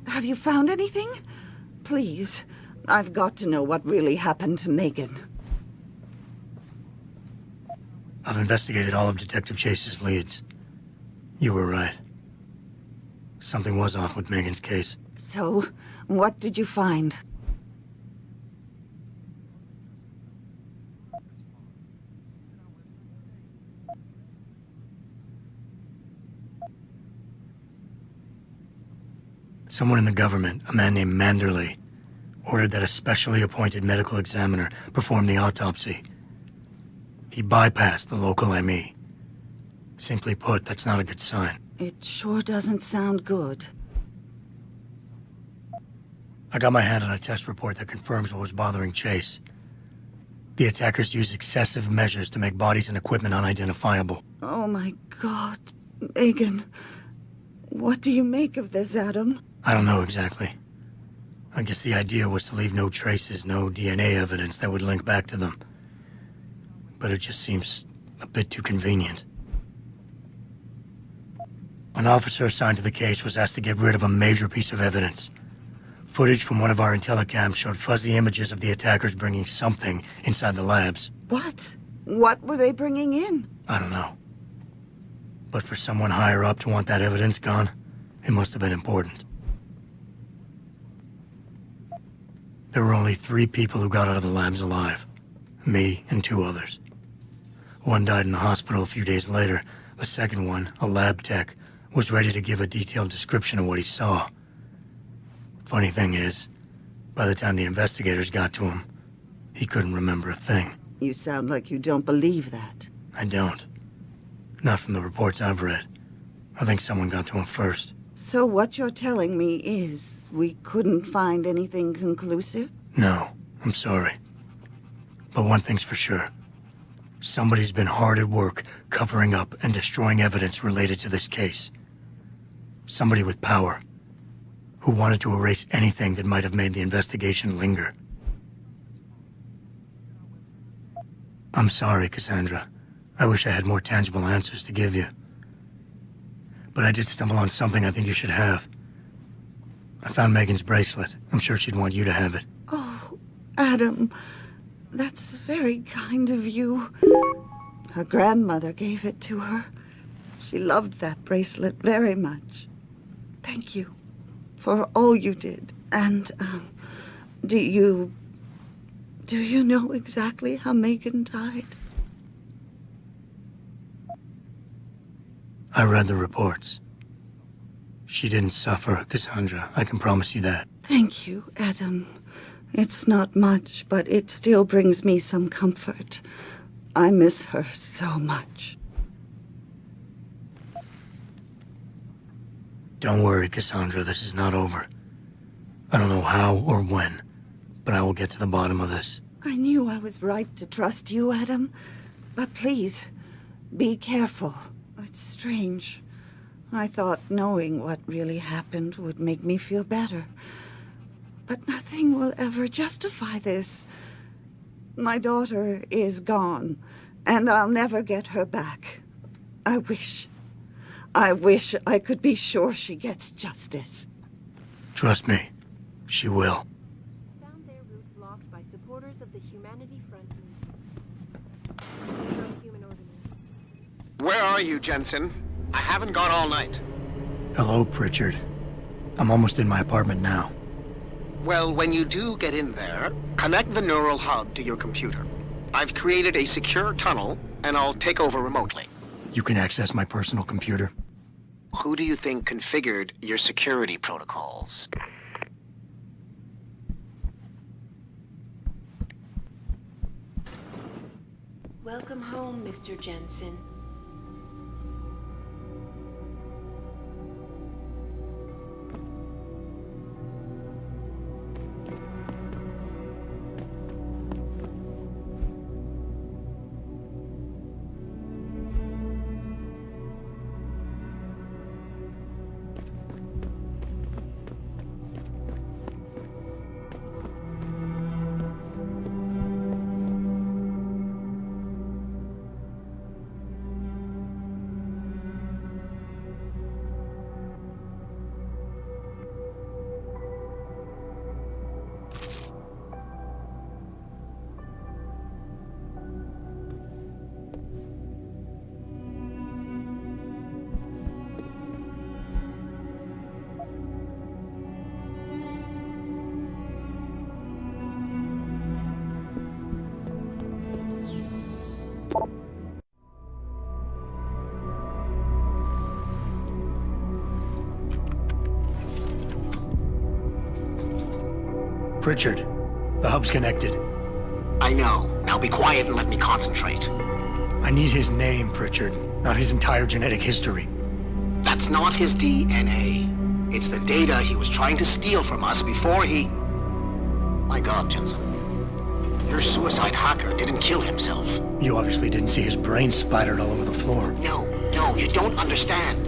Have you found anything? Please, I've got to know what really happened to Megan. I've investigated all of Detective Chase's leads. You were right. Something was off with Megan's case. So, what did you find? Someone in the government, a man named Manderley, ordered that a specially appointed medical examiner perform the autopsy. He bypassed the local ME. Simply put, that's not a good sign. It sure doesn't sound good. I got my hand on a test report that confirms what was bothering Chase. The attackers used excessive measures to make bodies and equipment unidentifiable. Oh my God, Megan. What do you make of this, Adam? I don't know exactly. I guess the idea was to leave no traces, no DNA evidence that would link back to them. But it just seems a bit too convenient. An officer assigned to the case was asked to get rid of a major piece of evidence. Footage from one of our intellicams showed fuzzy images of the attackers bringing something inside the labs. What? What were they bringing in? I don't know. But for someone higher up to want that evidence gone, it must have been important. There were only 3 people who got out of the labs alive. Me and 2 others. One died in the hospital a few days later. The second one, a lab tech, was ready to give a detailed description of what he saw. Funny thing is, by the time the investigators got to him, he couldn't remember a thing. You sound like you don't believe that. I don't. Not from the reports I've read. I think someone got to him first. So what you're telling me is we couldn't find anything conclusive? No, I'm sorry. But one thing's for sure. Somebody's been hard at work covering up and destroying evidence related to this case. Somebody with power, who wanted to erase anything that might have made the investigation linger. I'm sorry, Cassandra. I wish I had more tangible answers to give you. But I did stumble on something I think you should have. I found Megan's bracelet. I'm sure she'd want you to have it. Oh, Adam, that's very kind of you. Her grandmother gave it to her. She loved that bracelet very much. Thank you for all you did. And, do you know exactly how Megan died? I read the reports. She didn't suffer, Cassandra. I can promise you that. Thank you, Adam. It's not much, but it still brings me some comfort. I miss her so much. Don't worry, Cassandra. This is not over. I don't know how or when, but I will get to the bottom of this. I knew I was right to trust you, Adam. But please, be careful. It's strange. I thought knowing what really happened would make me feel better. But nothing will ever justify this. My daughter is gone, and I'll never get her back. I wish I could be sure she gets justice. Trust me, she will. Found their route blocked by supporters of the Humanity Front movement. Where are you, Jensen? I haven't gone all night. Hello, Pritchard. I'm almost in my apartment now. Well, when you do get in there, connect the neural hub to your computer. I've created a secure tunnel, and I'll take over remotely. You can access my personal computer. Who do you think configured your security protocols? Welcome home, Mr. Jensen. Pritchard, the hub's connected. I know. Now be quiet and let me concentrate. I need his name, Pritchard, not his entire genetic history. That's not his DNA. It's the data he was trying to steal from us before he... My God, Jensen. Your suicide hacker didn't kill himself. You obviously didn't see his brain splattered all over the floor. No, you don't understand.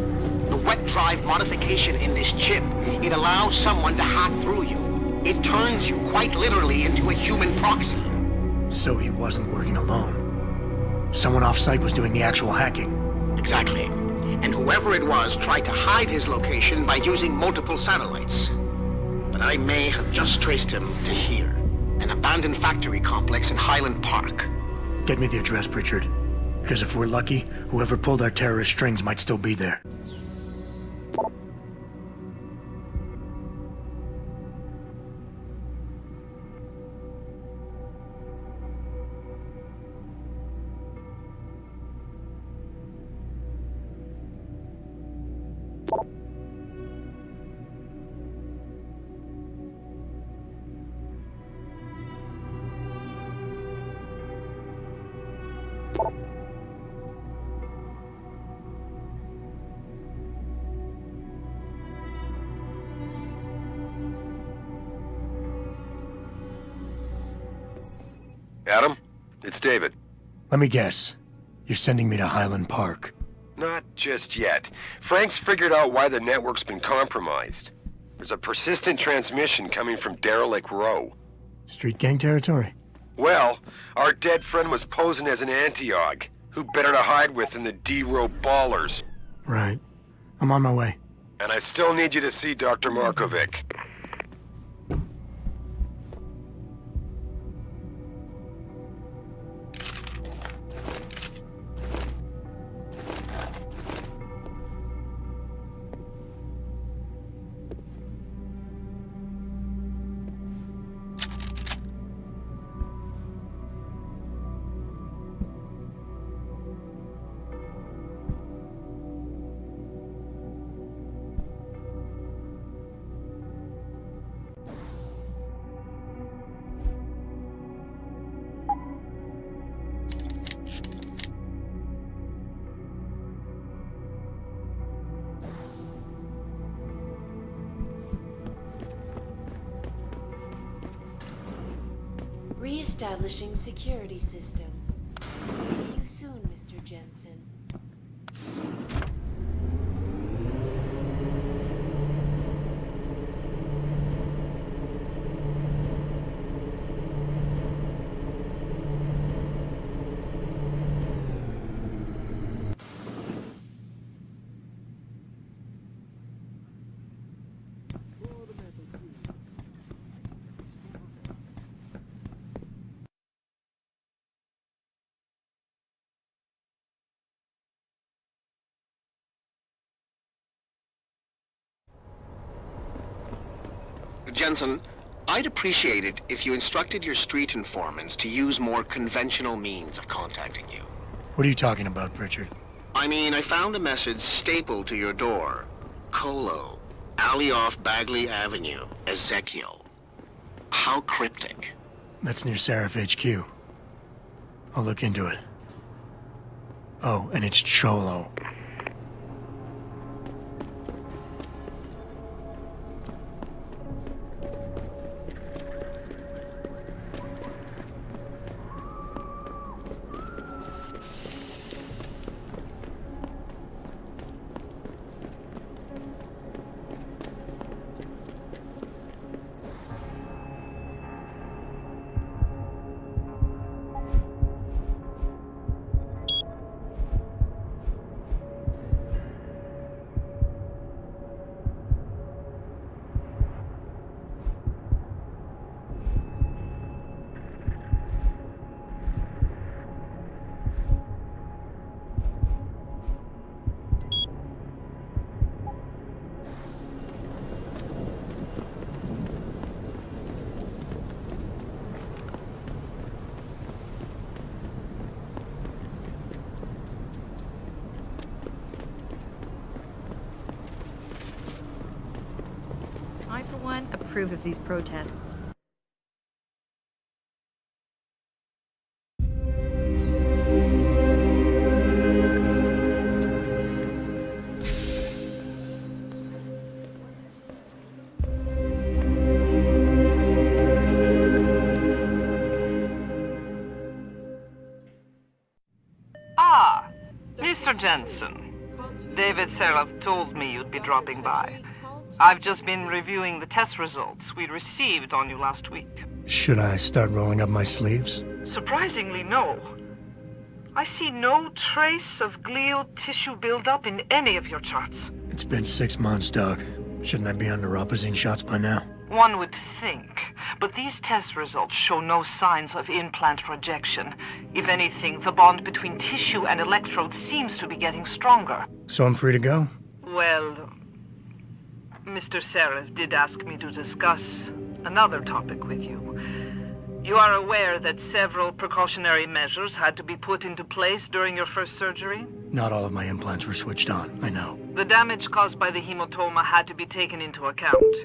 The wet drive modification in this chip, it allows someone to hack through you. It turns you quite literally into a human proxy. So he wasn't working alone. Someone off-site was doing the actual hacking. Exactly. And whoever it was tried to hide his location by using multiple satellites. But I may have just traced him to here, an abandoned factory complex in Highland Park. Get me the address, Pritchard. Because if we're lucky, whoever pulled our terrorist strings might still be there. Adam, it's David. Let me guess. You're sending me to Highland Park. Not just yet. Frank's figured out why the network's been compromised. There's a persistent transmission coming from Derelict Row. Street gang territory? Well, our dead friend was posing as an anti-aug. Who better to hide with than the D-Row ballers? Right. I'm on my way. And I still need you to see Dr. Markovic. Re-establishing security system. See you soon, Mr. Jensen. Jensen, I'd appreciate it if you instructed your street informants to use more conventional means of contacting you. What are you talking about, Pritchard? I mean, I found a message stapled to your door. Colo, alley off Bagley Avenue, Ezekiel. How cryptic. That's near Seraph HQ. I'll look into it. Oh, and it's Cholo. approve of these protests. Ah, Mr. Jensen. David Seraph told me you'd be dropping by. I've just been reviewing the test results we received on you last week. Should I start rolling up my sleeves? Surprisingly, no. I see no trace of glial tissue buildup in any of your charts. It's been 6 months, Doc. Shouldn't I be under Rapazine shots by now? One would think, but these test results show no signs of implant rejection. If anything, the bond between tissue and electrodes seems to be getting stronger. So I'm free to go? Well, Mr. Seraph did ask me to discuss another topic with you. You are aware that several precautionary measures had to be put into place during your first surgery? Not all of my implants were switched on, I know. The damage caused by the hematoma had to be taken into account.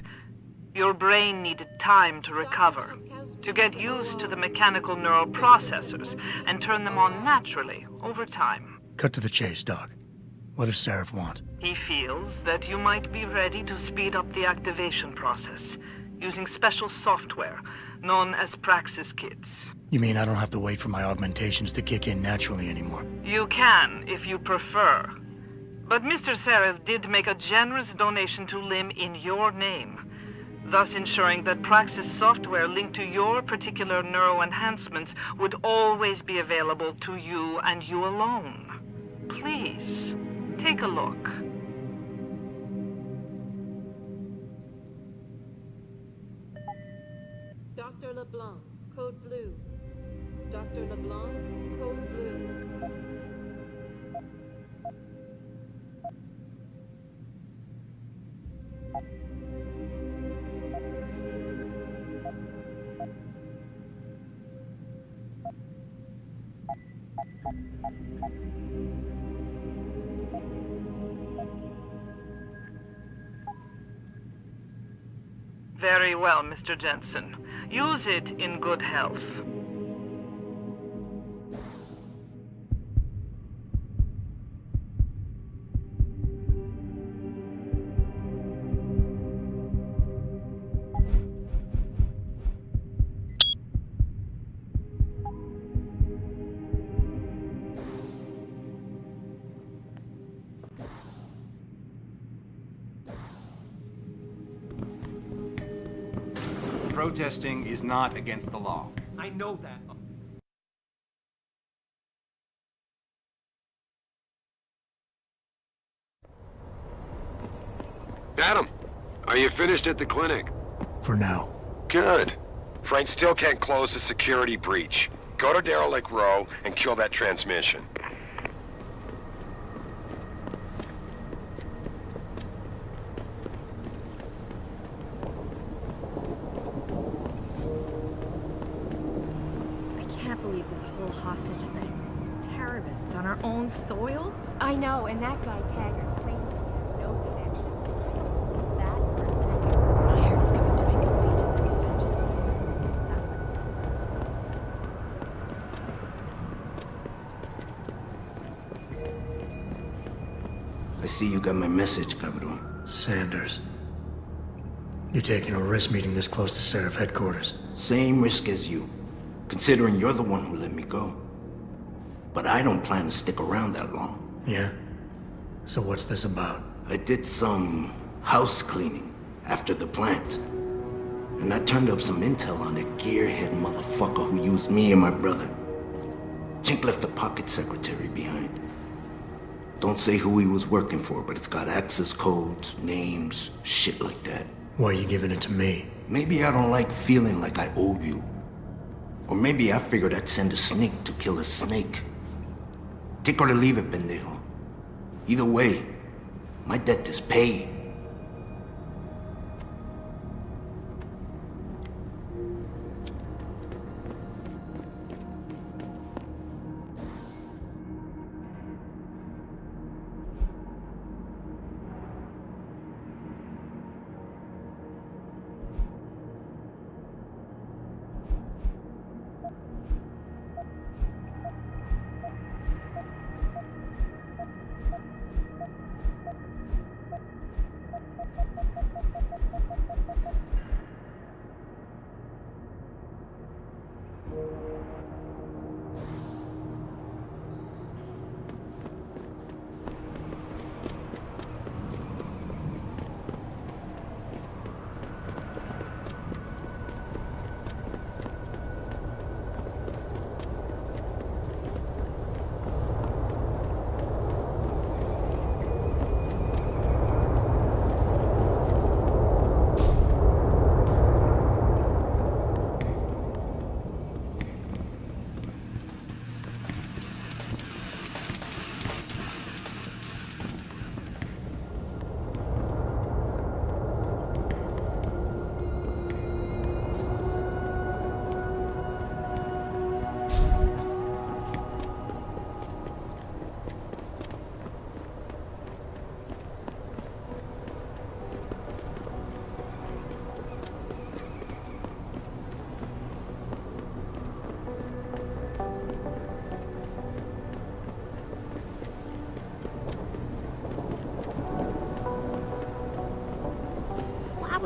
Your brain needed time to recover, to get used to the mechanical neural processors and turn them on naturally over time. Cut to the chase, Doc. What does Seraph want? He feels that you might be ready to speed up the activation process using special software known as Praxis kits. You mean I don't have to wait for my augmentations to kick in naturally anymore? You can, if you prefer. But Mr. Seraph did make a generous donation to LIM in your name, thus ensuring that Praxis software linked to your particular neuroenhancements would always be available to you and you alone. Please, take a look. Dr. LeBlanc, code blue. Dr. LeBlanc, code blue. Very well, Mr. Jensen. Use it in good health. Protesting is not against the law. I know that. Adam, are you finished at the clinic? For now. Good. Frank still can't close the security breach. Go to Derelict Row and kill that transmission. I can't believe this whole hostage thing. Terrorists on our own soil? I know, and that guy Taggart claims he has no connection. That for a second. I heard he's coming to make a speech at the convention I see you got my message, Cabron. Sanders. You're taking a risk meeting this close to Seraph headquarters. Same risk as you, considering you're the one who let me go. But I don't plan to stick around that long. Yeah? So what's this about? I did some house cleaning after the plant. And I turned up some intel on that gearhead motherfucker who used me and my brother. Chink left a pocket secretary behind. Don't say who he was working for, but it's got access codes, names, shit like that. Why are you giving it to me? Maybe I don't like feeling like I owe you. Or maybe I figured I'd send a snake to kill a snake. Take or to leave it, pendejo. Either way, my debt is paid.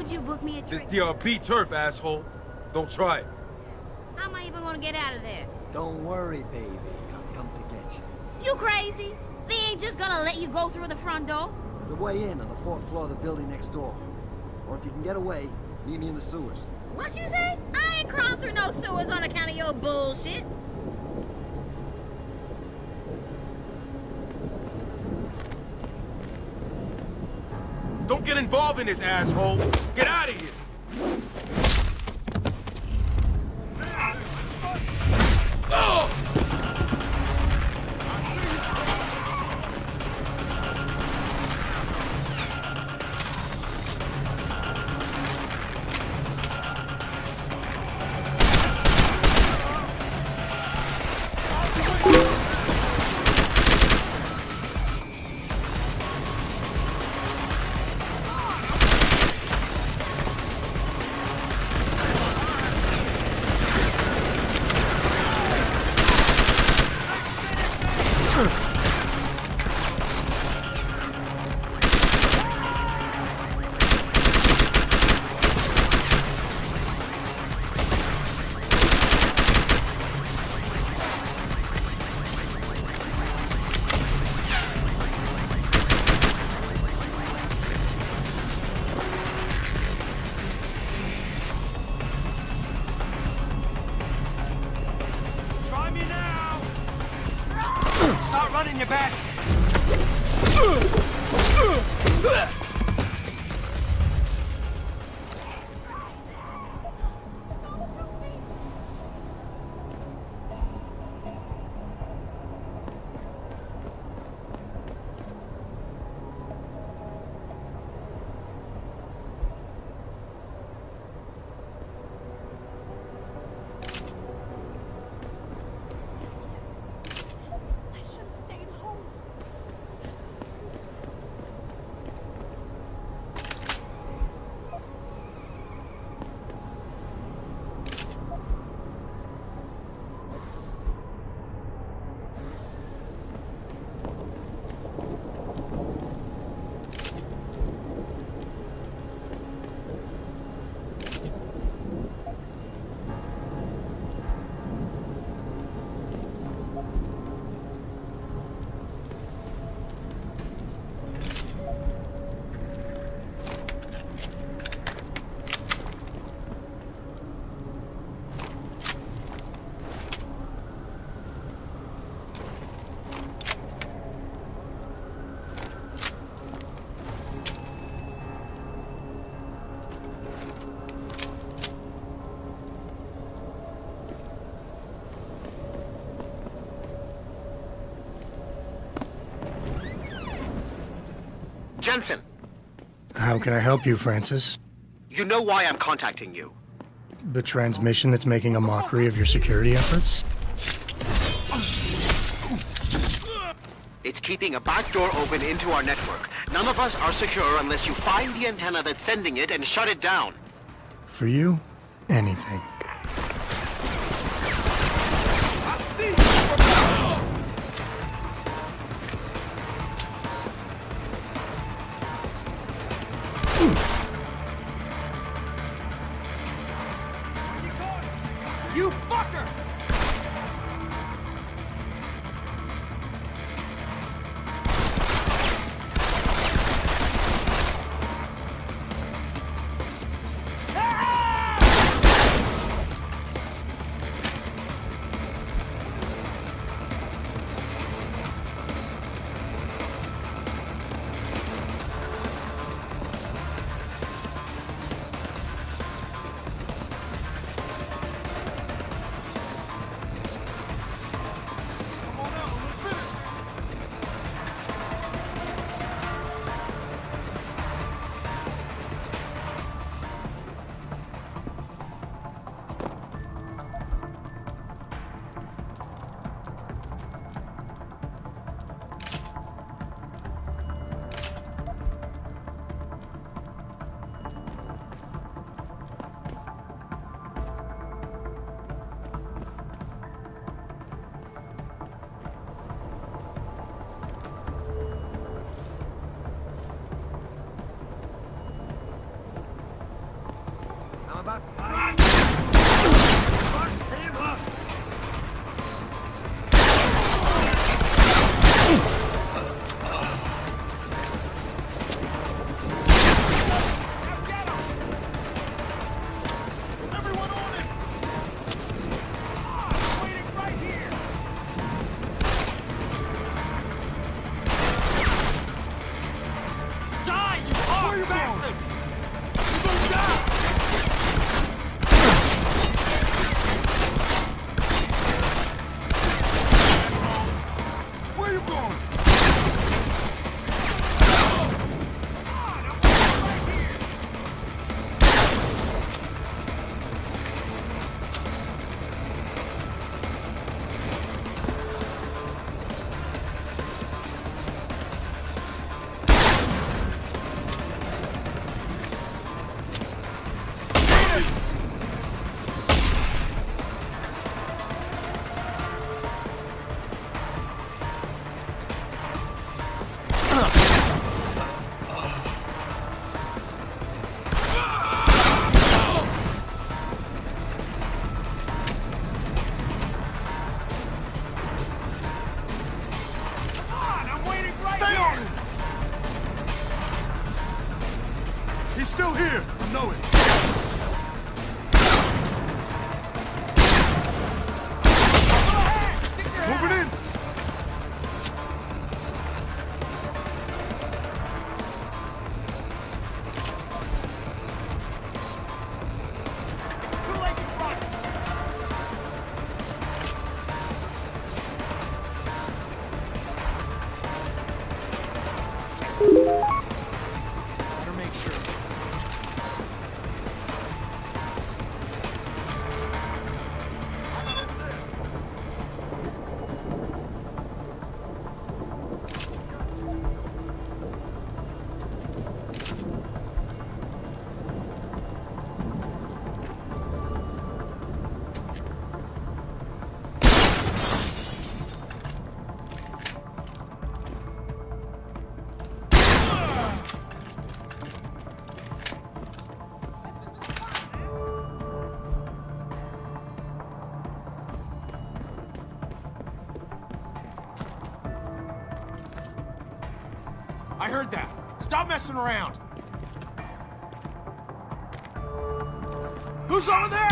would you book me a This trip? DRB turf, asshole. Don't try it. How am I even gonna get out of there? Don't worry, baby. I'll come to get you. You crazy? They ain't just gonna let you go through the front door? There's a way in on the 4th floor of the building next door. Or if you can get away, meet me in the sewers. What you say? I ain't crawling through no sewers on account of your bullshit. Don't get involved in this, asshole. Get out of here. Oh! Start running, you bastard! Jensen, How can I help you, Francis? you know why I'm contacting you. The transmission that's making a mockery of your security efforts? It's keeping a back door open into our network. None of us are secure unless you find the antenna that's sending it and shut it down. For you, anything. You fucker! He's still here! I know it! Moving in! I heard that. Stop messing around. Who's over there?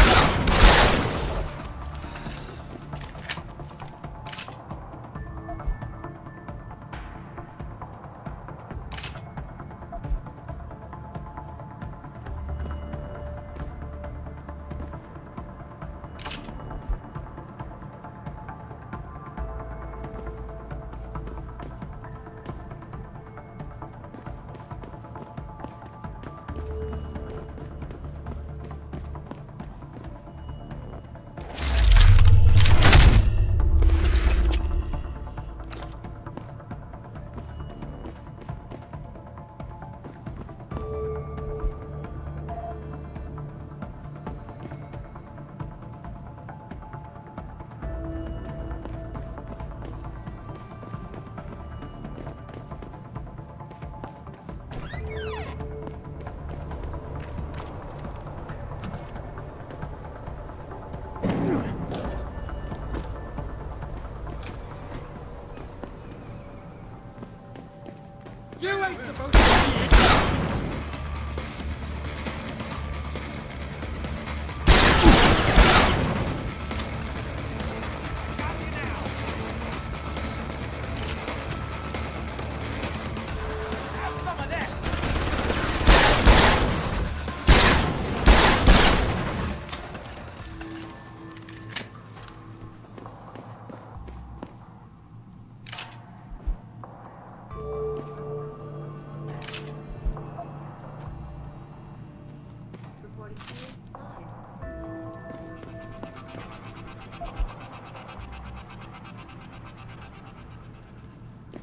You ain't supposed to be here!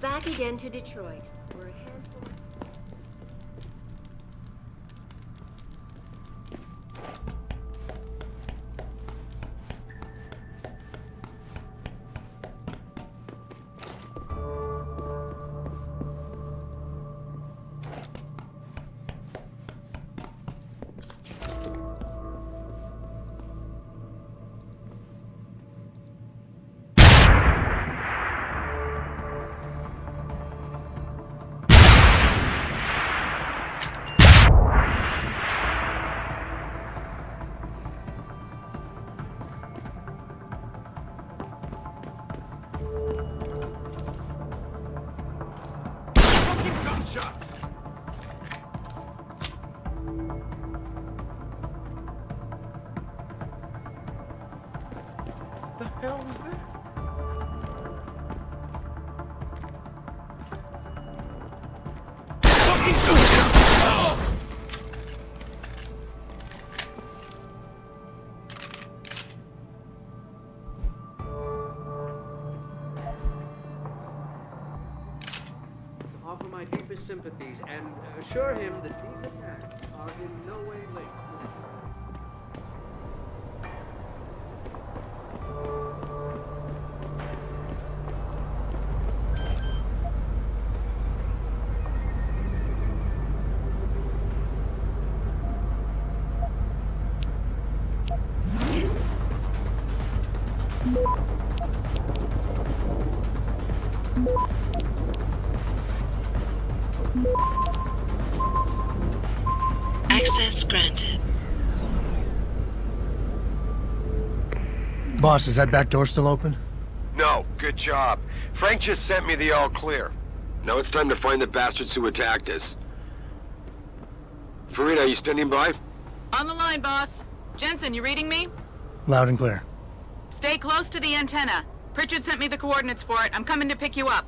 Back again to Detroit. We're a handful. Shots. The hell was that? Offer my deepest sympathies and assure him that these attacks are in no way linked. Access granted. Boss, is that back door still open? No, good job. Frank just sent me the all clear. Now it's time to find the bastards who attacked us. Farida, you standing by? On the line, boss. Jensen, you reading me? Loud and clear. Stay close to the antenna. Pritchard sent me the coordinates for it. I'm coming to pick you up.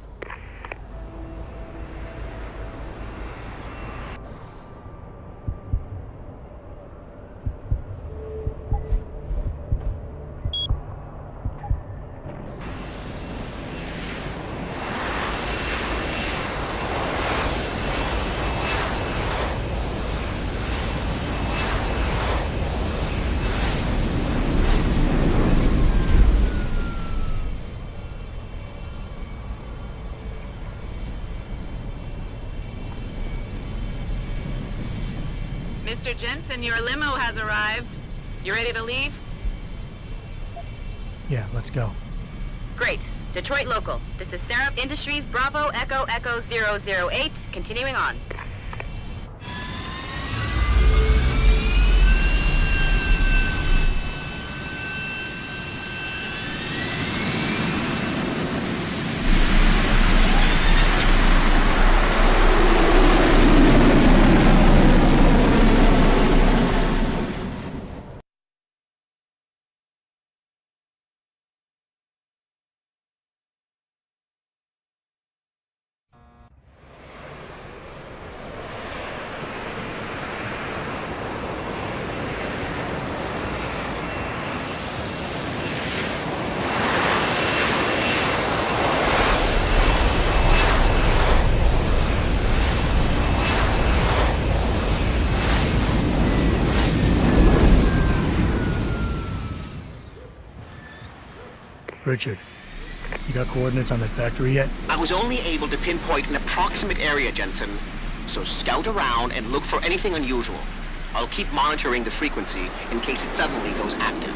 Mr. Jensen, your limo has arrived. You ready to leave? Yeah, let's go. Great. Detroit local. This is Syrup Industries Bravo Echo Echo 008. Continuing on. Richard, you got coordinates on that factory yet? I was only able to pinpoint an approximate area, Jensen. So scout around and look for anything unusual. I'll keep monitoring the frequency in case it suddenly goes active.